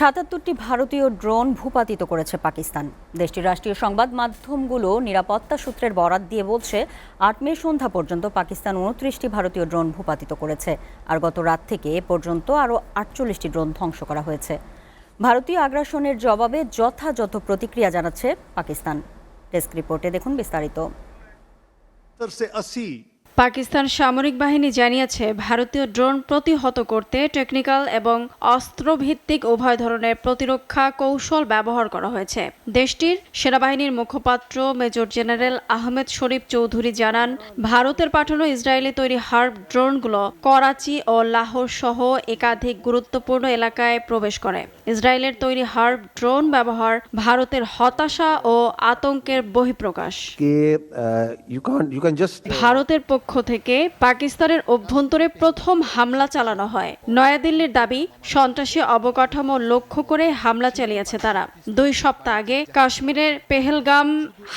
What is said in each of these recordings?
৭৭টি ভারতীয় ড্রোন ভূপাতিত করেছে পাকিস্তান। দেশটির রাষ্ট্রীয় সংবাদ মাধ্যমগুলো নিরাপত্তা সূত্রের বরাত দিয়ে বলছে ৮ মে সন্ধ্যা পর্যন্ত পাকিস্তান ২৯টি ভারতীয় ড্রোন ভূপাতিত করেছে। আর গত রাত থেকে এ পর্যন্ত আরও ৪৮টি ড্রোন ধ্বংস করা হয়েছে। ভারতীয় আগ্রাসনের জবাবে যথাযথ প্রতিক্রিয়া জানাচ্ছে পাকিস্তান। ডেস্ক রিপোর্টে দেখুন বিস্তারিত। পাকিস্তান সামরিক বাহিনী জানিয়েছে, ভারতীয় ড্রোন প্রতিহত করতে টেকনিক্যাল এবং অস্ত্রভিত্তিক উভয় ধরনের প্রতিরক্ষা কৌশল ব্যবহার করা হয়েছে। দেশটির সেনাবাহিনীর মুখপাত্র মেজর জেনারেল আহমেদ শরীফ চৌধুরী জানান, ভারতের পাঠানো ইসরায়েলি তৈরি হার্ব ড্রোনগুলো করাচি ও লাহোর সহ একাধিক গুরুত্বপূর্ণ এলাকায় প্রবেশ করে। ইসরায়েলের তৈরি হার্ব ড্রোন ব্যবহার ভারতের হতাশা ও আতঙ্কের বহিঃপ্রকাশ। ভারতের পক্ষ থেকে পাকিস্তানের অভ্যন্তরে প্রথম হামলা চালানো হয়। নয়াদিল্লির দাবি, সন্ত্রাসী অবকাঠামো লক্ষ্য করে হামলা চালিয়েছে তারা। ২ সপ্তাহ আগে কাশ্মীরের পেহেলগাম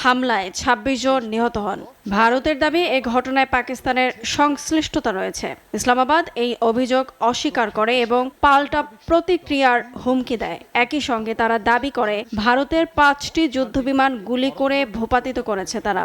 হামলায় ২৬ জন নিহত হন। ভারতের দাবি, এ ঘটনায় পাকিস্তানের সংশ্লিষ্টতা রয়েছে। ইসলামাবাদ এই অভিযোগ অস্বীকার করে এবং পাল্টা প্রতিক্রিয়ার হুমকি দেয়। একই সঙ্গে তারা দাবি করে, ভারতের ৫টি যুদ্ধবিমান গুলি করে ভূপাতিত করেছে তারা।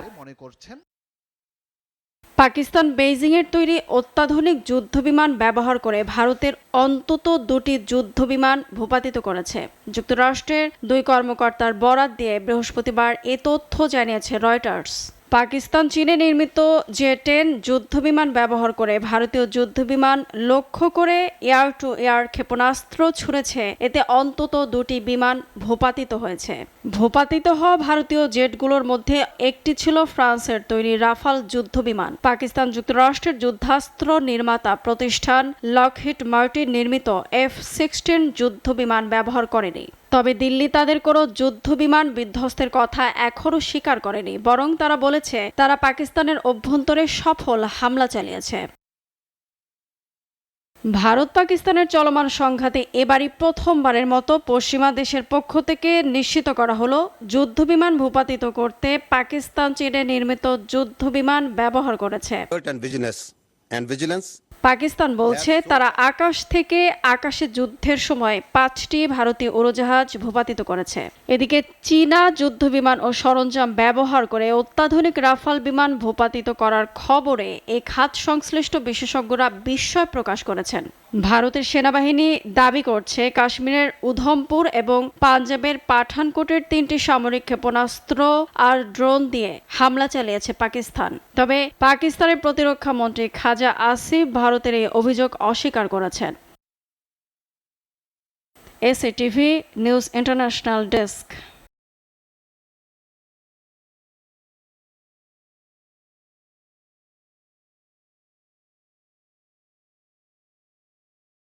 পাকিস্তান বেইজিংয়ের তৈরি অত্যাধুনিক যুদ্ধবিমান ব্যবহার করে ভারতের অন্তত ২টি যুদ্ধবিমান ভূপাতিত করেছে। যুক্তরাষ্ট্রের ২ কর্মকর্তার বরাত দিয়ে বৃহস্পতিবার এ তথ্য জানিয়েছে রয়টার্স। পাকিস্তান চীনে নির্মিত জে-10 যুদ্ধবিমান ব্যবহার করে ভারতীয় যুদ্ধবিমান লক্ষ্য করে এয়ার টু এয়ার ক্ষেপণাস্ত্র ছুড়েছে। এতে অন্তত ২টি বিমান ভূপাতিত হয়েছে। ভূপাতিত হওয়া ভারতীয় জেটগুলোর মধ্যে একটি ছিল ফ্রান্সের তৈরি রাফাল যুদ্ধবিমান। পাকিস্তান যুক্তরাষ্ট্রের যুদ্ধাস্ত্র নির্মাতা প্রতিষ্ঠান লকহিড মার্টিন নির্মিত F-16 যুদ্ধবিমান ব্যবহার করেনি। তবে দিল্লি তাদের কোনো যুদ্ধবিমান বিধ্বস্তের কথা এখনও স্বীকার করেনি, বরং তারা বলেছে তারা পাকিস্তানের অভ্যন্তরে সফল হামলা চালিয়েছে। ভারত পাকিস্তানের চলমান সংঘাতে এবারই প্রথমবারের মতো পশ্চিমা দেশের পক্ষ থেকে নিশ্চিত করা হলো, যুদ্ধবিমান ভূপাতিত করতে পাকিস্তান চীনে নির্মিত যুদ্ধবিমান ব্যবহার করেছে। পাকিস্তান বলছে, তারা আকাশ থেকে আকাশে যুদ্ধের সময় ৫টি ভারতীয় উড়োজাহাজ ভূপাতিত করেছে। এদিকে চীনা যুদ্ধবিমান ও সরঞ্জাম ব্যবহার করে অত্যাধুনিক রাফাল বিমান ভূপাতিত করার খবরে এই খাত সংশ্লিষ্ট বিশেষজ্ঞরা বিস্ময় প্রকাশ করেছেন। ভারতের সেনাবাহিনী দাবি করছে, কাশ্মীরের উধমপুর এবং পাঞ্জাবের পাঠানকোটের ৩টি সামরিক ক্ষেপণাস্ত্র আর ড্রোন দিয়ে হামলা চালিয়েছে পাকিস্তান। তবে পাকিস্তানের প্রতিরক্ষা মন্ত্রী খাজা আসিফ ভারতের এই অভিযোগ অস্বীকার করেছেন। SATV news international desk.